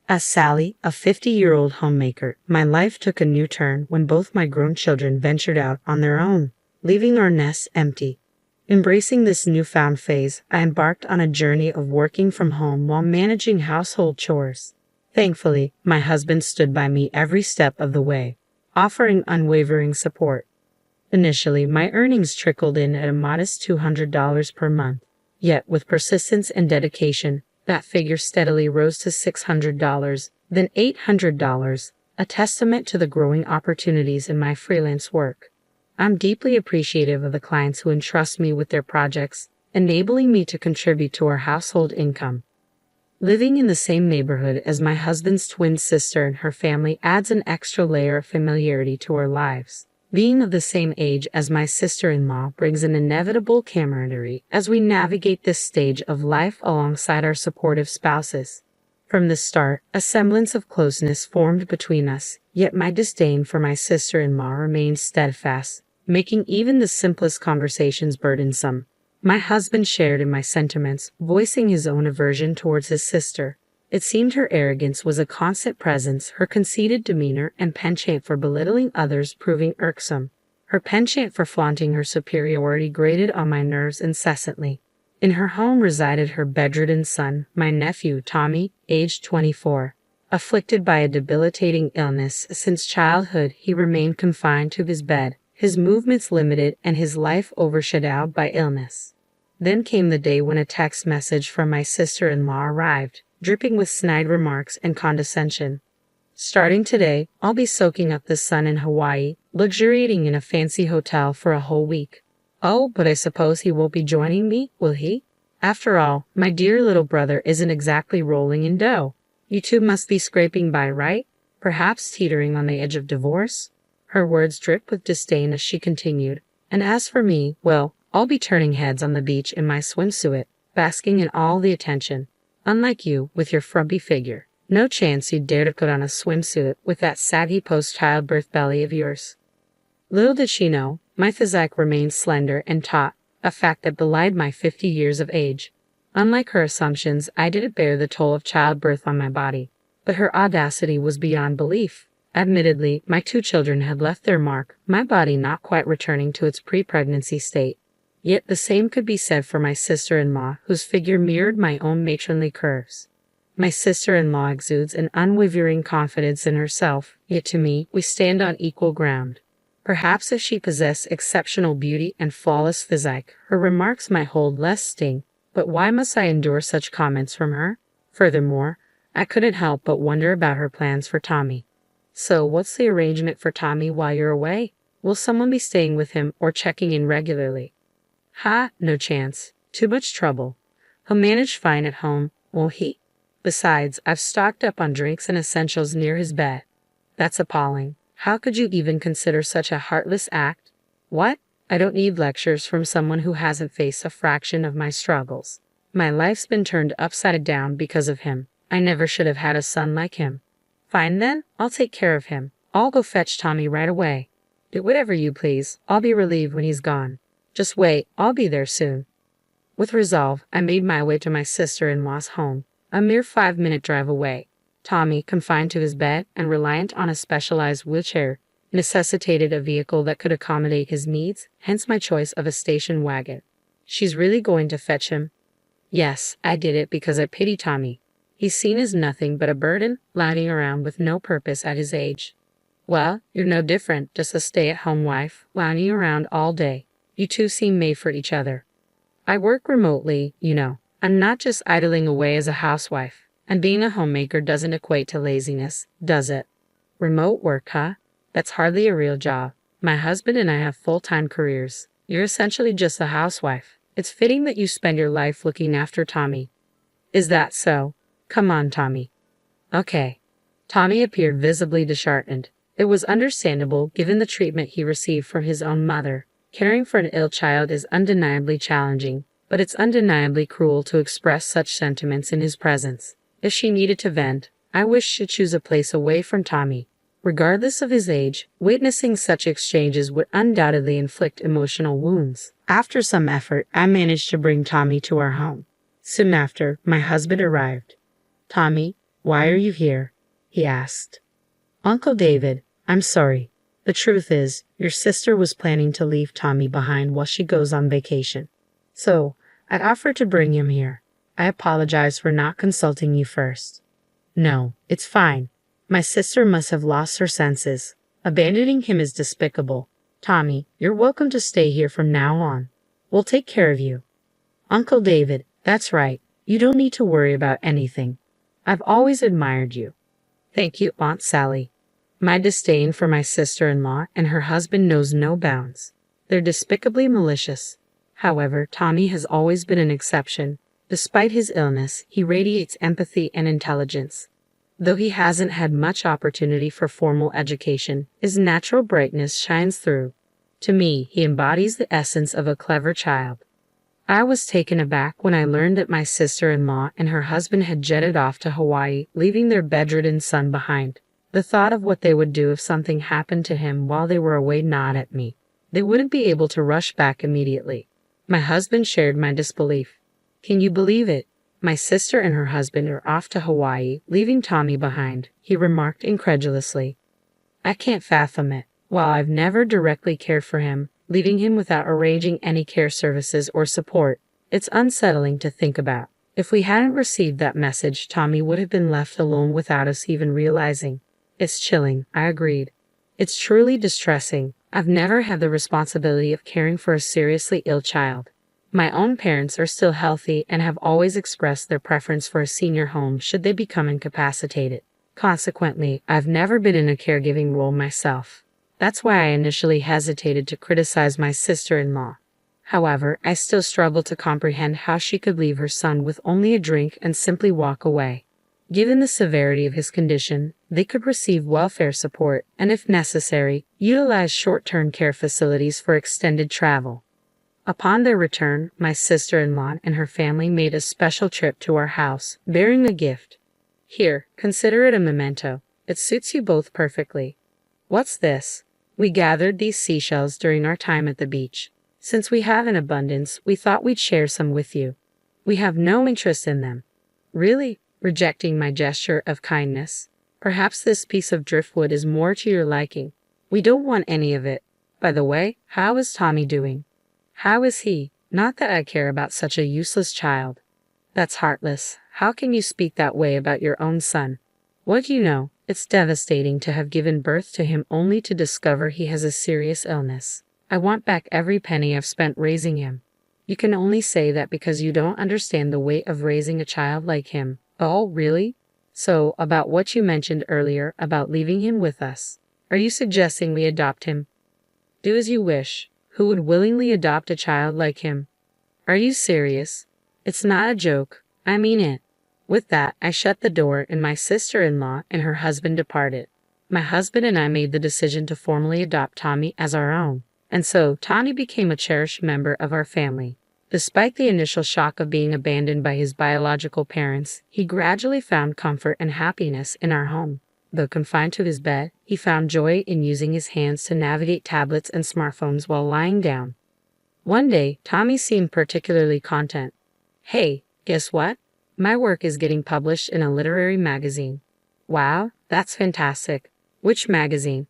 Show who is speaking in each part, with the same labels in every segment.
Speaker 1: As Sally, a 50-year-old homemaker, my life took a new turn when both my grown children ventured out on their own, leaving our nest empty. Embracing this newfound phase, I embarked on a journey of working from home while managing household chores. Thankfully, my husband stood by me every step of the way, offering unwavering support. Initially, my earnings trickled in at a modest $200 per month. Yet, with persistence and dedication, that figure steadily rose to $600, then $800, a testament to the growing opportunities in my freelance work. I'm deeply appreciative of the clients who entrust me with their projects, enabling me to contribute to our household income. Living in the same neighborhood as my husband's twin sister and her family adds an extra layer of familiarity to our lives. Being of the same age as my sister-in-law brings an inevitable camaraderie as we navigate this stage of life alongside our supportive spouses. From the start, a semblance of closeness formed between us, yet my disdain for my sister-in-law remained steadfast, making even the simplest conversations burdensome. My husband shared in my sentiments, voicing his own aversion towards his sister. It seemed her arrogance was a constant presence, her conceited demeanor and penchant for belittling others proving irksome. Her penchant for flaunting her superiority grated on my nerves incessantly. In her home resided her bedridden son, my nephew Tommy, aged 24. Afflicted by a debilitating illness since childhood, he remained confined to his bed, his movements limited and his life overshadowed by illness. Then came the day when a text message from my sister-in-law arrived, dripping with snide remarks and condescension. Starting today, I'll be soaking up the sun in Hawaii, luxuriating in a fancy hotel for a whole week. Oh, but I suppose he won't be joining me, will he? After all, my dear little brother isn't exactly rolling in dough. You two must be scraping by, right? Perhaps teetering on the edge of divorce? Her words dripped with disdain as she continued. And as for me, well, I'll be turning heads on the beach in my swimsuit, basking in all the attention. Unlike you, with your frumpy figure. No chance you'd dare to put on a swimsuit with that saggy post-childbirth belly of yours. Little did she know, my physique remained slender and taut, a fact that belied my 50 years of age. Unlike her assumptions, I didn't bear the toll of childbirth on my body. But her audacity was beyond belief. Admittedly, my 2 children had left their mark, my body not quite returning to its pre-pregnancy state. Yet the same could be said for my sister-in-law, whose figure mirrored my own matronly curves. My sister-in-law exudes an unwavering confidence in herself, yet to me, we stand on equal ground. Perhaps if she possessed exceptional beauty and flawless physique, her remarks might hold less sting, but why must I endure such comments from her? Furthermore, I couldn't help but wonder about her plans for Tommy. So, what's the arrangement for Tommy while you're away? Will someone be staying with him or checking in regularly? Ha, no chance. Too much trouble. He'll manage fine at home, won't he? Besides, I've stocked up on drinks and essentials near his bed. That's appalling. How could you even consider such a heartless act? What? I don't need lectures from someone who hasn't faced a fraction of my struggles. My life's been turned upside down because of him. I never should have had a son like him. Fine then, I'll take care of him. I'll go fetch Tommy right away. Do whatever you please. I'll be relieved when he's gone. Just wait, I'll be there soon. With resolve, I made my way to my sister-in-law's home, a mere 5-minute drive away. Tommy, confined to his bed and reliant on a specialized wheelchair, necessitated a vehicle that could accommodate his needs, hence my choice of a station wagon. She's really going to fetch him? Yes, I did it because I pity Tommy. He's seen as nothing but a burden, lounging around with no purpose at his age. Well, you're no different, just a stay-at-home wife, lounging around all day. You two seem made for each other. I work remotely, you know. I'm not just idling away as a housewife. And being a homemaker doesn't equate to laziness, does it? Remote work, huh? That's hardly a real job. My husband and I have full-time careers. You're essentially just a housewife. It's fitting that you spend your life looking after Tommy. Is that so? Come on, Tommy. Okay. Tommy appeared visibly disheartened. It was understandable given the treatment he received from his own mother. Caring for an ill child is undeniably challenging, but it's undeniably cruel to express such sentiments in his presence. If she needed to vent, I wished she'd choose a place away from Tommy. Regardless of his age, witnessing such exchanges would undoubtedly inflict emotional wounds. After some effort, I managed to bring Tommy to our home. Soon after, my husband arrived. Tommy, Why are you here? He asked. Uncle David, I'm sorry. The truth is, your sister was planning to leave Tommy behind while she goes on vacation. So, I offered to bring him here. I apologize for not consulting you first. No, it's fine. My sister must have lost her senses. Abandoning him is despicable. Tommy, you're welcome to stay here from now on. We'll take care of you. Uncle David, that's right. You don't need to worry about anything. I've always admired you. Thank you, Aunt Sally. My disdain for my sister-in-law and her husband knows no bounds. They're despicably malicious. However, Tommy has always been an exception. Despite his illness, he radiates empathy and intelligence. Though he hasn't had much opportunity for formal education, his natural brightness shines through. To me, he embodies the essence of a clever child. I was taken aback when I learned that my sister-in-law and her husband had jetted off to Hawaii, leaving their bedridden son behind. The thought of what they would do if something happened to him while they were away gnawed at me. They wouldn't be able to rush back immediately. My husband shared my disbelief. Can you believe it? My sister and her husband are off to Hawaii, leaving Tommy behind, he remarked incredulously. I can't fathom it. While I've never directly cared for him, leaving him without arranging any care services or support, it's unsettling to think about. If we hadn't received that message, Tommy would have been left alone without us even realizing. It's chilling, I agreed. It's truly distressing. I've never had the responsibility of caring for a seriously ill child. My own parents are still healthy and have always expressed their preference for a senior home should they become incapacitated. Consequently, I've never been in a caregiving role myself. That's why I initially hesitated to criticize my sister-in-law. However, I still struggle to comprehend how she could leave her son with only a drink and simply walk away. Given the severity of his condition, they could receive welfare support and, if necessary, utilize short-term care facilities for extended travel. Upon their return, my sister-in-law and her family made a special trip to our house, bearing a gift. Here, consider it a memento. It suits you both perfectly. What's this? We gathered these seashells during our time at the beach. Since we have an abundance, we thought we'd share some with you. We have no interest in them. Really? Rejecting my gesture of kindness. Perhaps this piece of driftwood is more to your liking. We don't want any of it. By the way, how is Tommy doing? How is he? Not that I care about such a useless child. That's heartless. How can you speak that way about your own son? What do you know? It's devastating to have given birth to him only to discover he has a serious illness. I want back every penny I've spent raising him. You can only say that because you don't understand the weight of raising a child like him. Oh, really? So, about what you mentioned earlier about leaving him with us. Are you suggesting we adopt him? Do as you wish. Who would willingly adopt a child like him? Are you serious? It's not a joke. I mean it. With that, I shut the door and my sister-in-law and her husband departed. My husband and I made the decision to formally adopt Tommy as our own, and so Tommy became a cherished member of our family. Despite the initial shock of being abandoned by his biological parents, he gradually found comfort and happiness in our home. Though confined to his bed, he found joy in using his hands to navigate tablets and smartphones while lying down. One day, Tommy seemed particularly content. Hey, guess what? My work is getting published in a literary magazine. Wow, that's fantastic. Which magazine?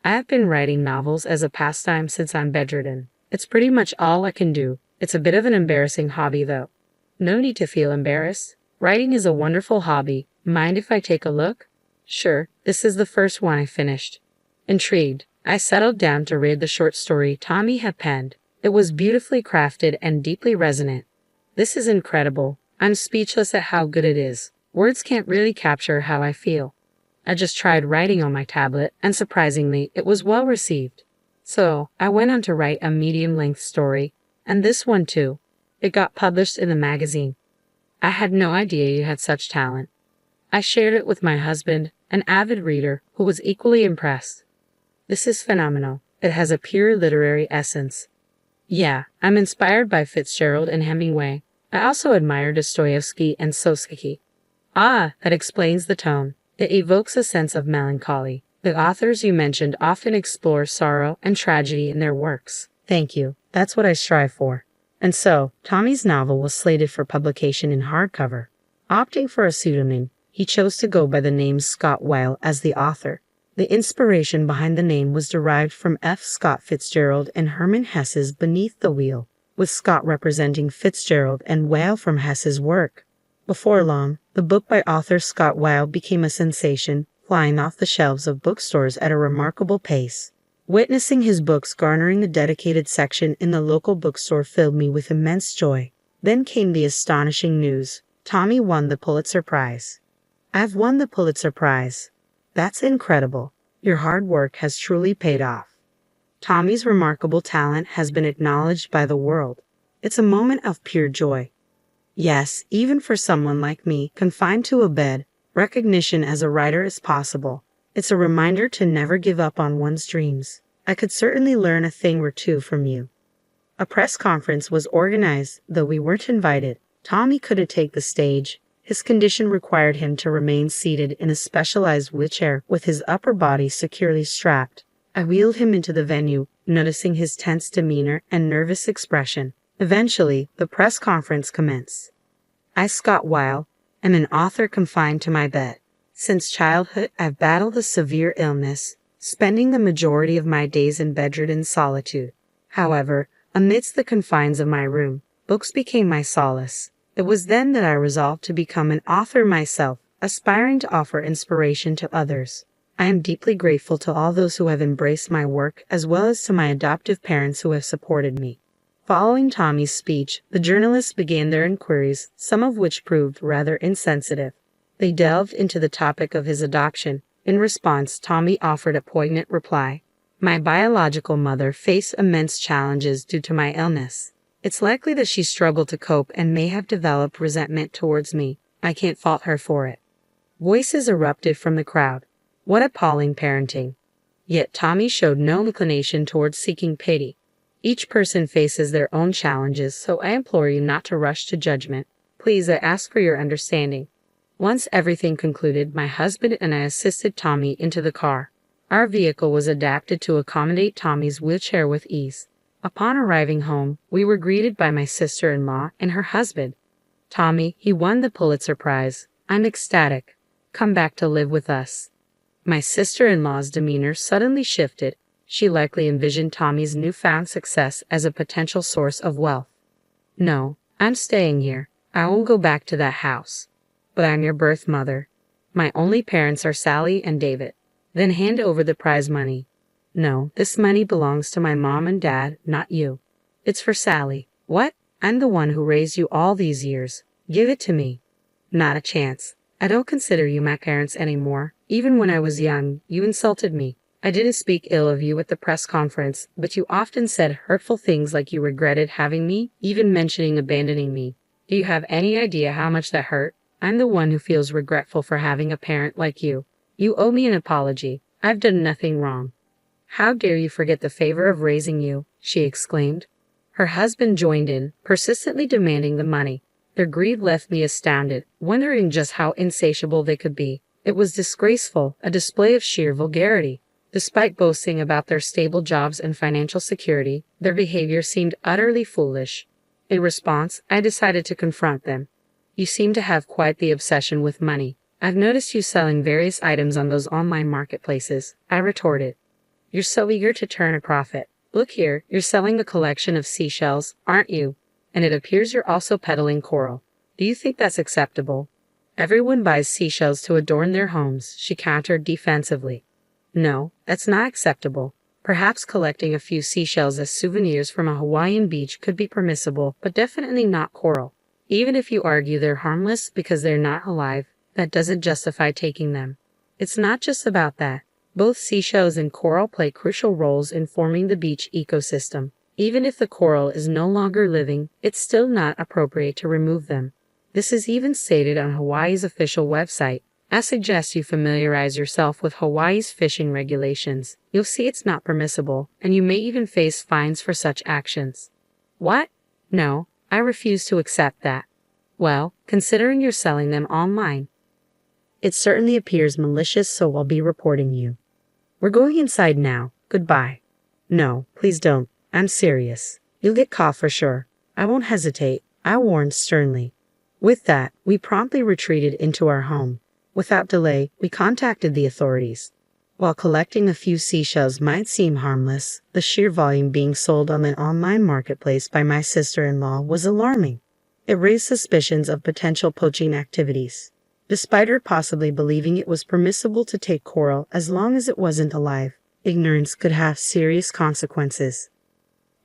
Speaker 1: I have been writing novels as a pastime since I'm bedridden. It's pretty much all I can do. It's a bit of an embarrassing hobby, though. No need to feel embarrassed. Writing is a wonderful hobby. Mind if I take a look? Sure, this is the first one I finished. Intrigued, I settled down to read the short story Tommy had penned. It was beautifully crafted and deeply resonant. This is incredible. I'm speechless at how good it is. Words can't really capture how I feel. I just tried writing on my tablet, and surprisingly, it was well received. So, I went on to write a medium-length story, and this one too. It got published in the magazine. I had no idea you had such talent. I shared it with my husband, an avid reader, who was equally impressed. This is phenomenal. It has a pure literary essence. Yeah, I'm inspired by Fitzgerald and Hemingway. I also admire Dostoevsky and Sosky. Ah, that explains the tone. It evokes a sense of melancholy. The authors you mentioned often explore sorrow and tragedy in their works. Thank you. That's what I strive for. And so, Tommy's novel was slated for publication in hardcover. Opting for a pseudonym, He chose to go by the name Scott Weil as the author. The inspiration behind the name was derived from F. Scott Fitzgerald and Hermann Hesse's Beneath the Wheel, with Scott representing Fitzgerald and Weil from Hesse's work. Before long, the book by author Scott Weil became a sensation, flying off the shelves of bookstores at a remarkable pace. Witnessing his books garnering the dedicated section in the local bookstore filled me with immense joy. Then came the astonishing news. Tommy won the Pulitzer Prize. I've won the Pulitzer Prize. That's incredible. Your hard work has truly paid off. Tommy's remarkable talent has been acknowledged by the world. It's a moment of pure joy. Yes, even for someone like me, confined to a bed, recognition as a writer is possible. It's a reminder to never give up on one's dreams. I could certainly learn a thing or two from you. A press conference was organized, though we weren't invited. Tommy couldn't take the stage. His condition required him to remain seated in a specialized wheelchair with his upper body securely strapped. I wheeled him into the venue, noticing his tense demeanor and nervous expression. Eventually, the press conference commenced. I, Scott Weil, am an author confined to my bed. Since childhood, I've battled a severe illness, spending the majority of my days in bedridden solitude. However, amidst the confines of my room, books became my solace. It was then that I resolved to become an author myself, aspiring to offer inspiration to others. I am deeply grateful to all those who have embraced my work, as well as to my adoptive parents who have supported me. Following Tommy's speech, the journalists began their inquiries, some of which proved rather insensitive. They delved into the topic of his adoption. In response, Tommy offered a poignant reply. My biological mother faced immense challenges due to my illness. It's likely that she struggled to cope and may have developed resentment towards me. I can't fault her for it. Voices erupted from the crowd. What appalling parenting. Yet Tommy showed no inclination towards seeking pity. Each person faces their own challenges, so I implore you not to rush to judgment. Please, I ask for your understanding. Once everything concluded, my husband and I assisted Tommy into the car. Our vehicle was adapted to accommodate Tommy's wheelchair with ease. Upon arriving home, we were greeted by my sister-in-law and her husband. Tommy, he won the Pulitzer Prize. I'm ecstatic. Come back to live with us. My sister-in-law's demeanor suddenly shifted. She likely envisioned Tommy's newfound success as a potential source of wealth. No, I'm staying here. I won't go back to that house. But I'm your birth mother. My only parents are Sally and David. Then hand over the prize money. No, this money belongs to my mom and dad, not you. It's for Sally. What? I'm the one who raised you all these years. Give it to me. Not a chance. I don't consider you my parents anymore. Even when I was young, you insulted me. I didn't speak ill of you at the press conference, but you often said hurtful things like you regretted having me, even mentioning abandoning me. Do you have any idea how much that hurt? I'm the one who feels regretful for having a parent like you. You owe me an apology. I've done nothing wrong. How dare you forget the favor of raising you, she exclaimed. Her husband joined in, persistently demanding the money. Their greed left me astounded, wondering just how insatiable they could be. It was disgraceful, a display of sheer vulgarity. Despite boasting about their stable jobs and financial security, their behavior seemed utterly foolish. In response, I decided to confront them. You seem to have quite the obsession with money. I've noticed you selling various items on those online marketplaces, I retorted. You're so eager to turn a profit. Look here, you're selling a collection of seashells, aren't you? And it appears you're also peddling coral. Do you think that's acceptable? Everyone buys seashells to adorn their homes, she countered defensively. No, that's not acceptable. Perhaps collecting a few seashells as souvenirs from a Hawaiian beach could be permissible, but definitely not coral. Even if you argue they're harmless because they're not alive, that doesn't justify taking them. It's not just about that. Both seashells and coral play crucial roles in forming the beach ecosystem. Even if the coral is no longer living, it's still not appropriate to remove them. This is even stated on Hawaii's official website. I suggest you familiarize yourself with Hawaii's fishing regulations. You'll see it's not permissible, and you may even face fines for such actions. What? No, I refuse to accept that. Well, considering you're selling them online. It certainly appears malicious, so I'll be reporting you. We're going inside now. Goodbye. No, please don't. I'm serious. You'll get caught for sure. I won't hesitate, I warned sternly. With that, we promptly retreated into our home. Without delay, we contacted the authorities. While collecting a few seashells might seem harmless, the sheer volume being sold on an online marketplace by my sister-in-law was alarming. It raised suspicions of potential poaching activities. Despite her possibly believing it was permissible to take coral as long as it wasn't alive, ignorance could have serious consequences.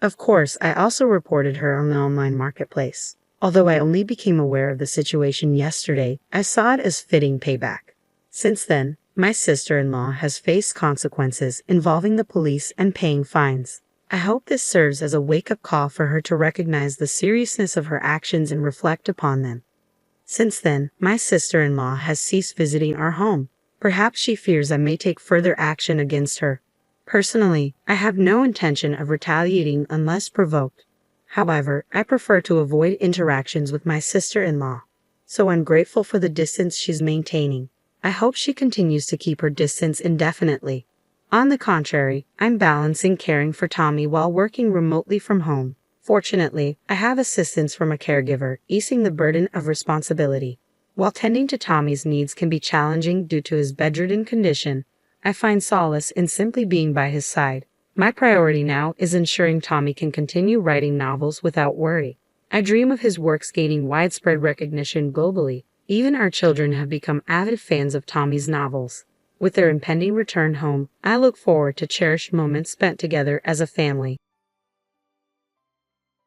Speaker 1: Of course, I also reported her on the online marketplace. Although I only became aware of the situation yesterday, I saw it as fitting payback. Since then, my sister-in-law has faced consequences involving the police and paying fines. I hope this serves as a wake-up call for her to recognize the seriousness of her actions and reflect upon them. Since then, my sister-in-law has ceased visiting our home. Perhaps she fears I may take further action against her. Personally, I have no intention of retaliating unless provoked. However, I prefer to avoid interactions with my sister-in-law. So I'm grateful for the distance she's maintaining. I hope she continues to keep her distance indefinitely. On the contrary, I'm balancing caring for Tommy while working remotely from home. Fortunately, I have assistance from a caregiver, easing the burden of responsibility. While tending to Tommy's needs can be challenging due to his bedridden condition, I find solace in simply being by his side. My priority now is ensuring Tommy can continue writing novels without worry. I dream of his works gaining widespread recognition globally. Even our children have become avid fans of Tommy's novels. With their impending return home, I look forward to cherished moments spent together as a family.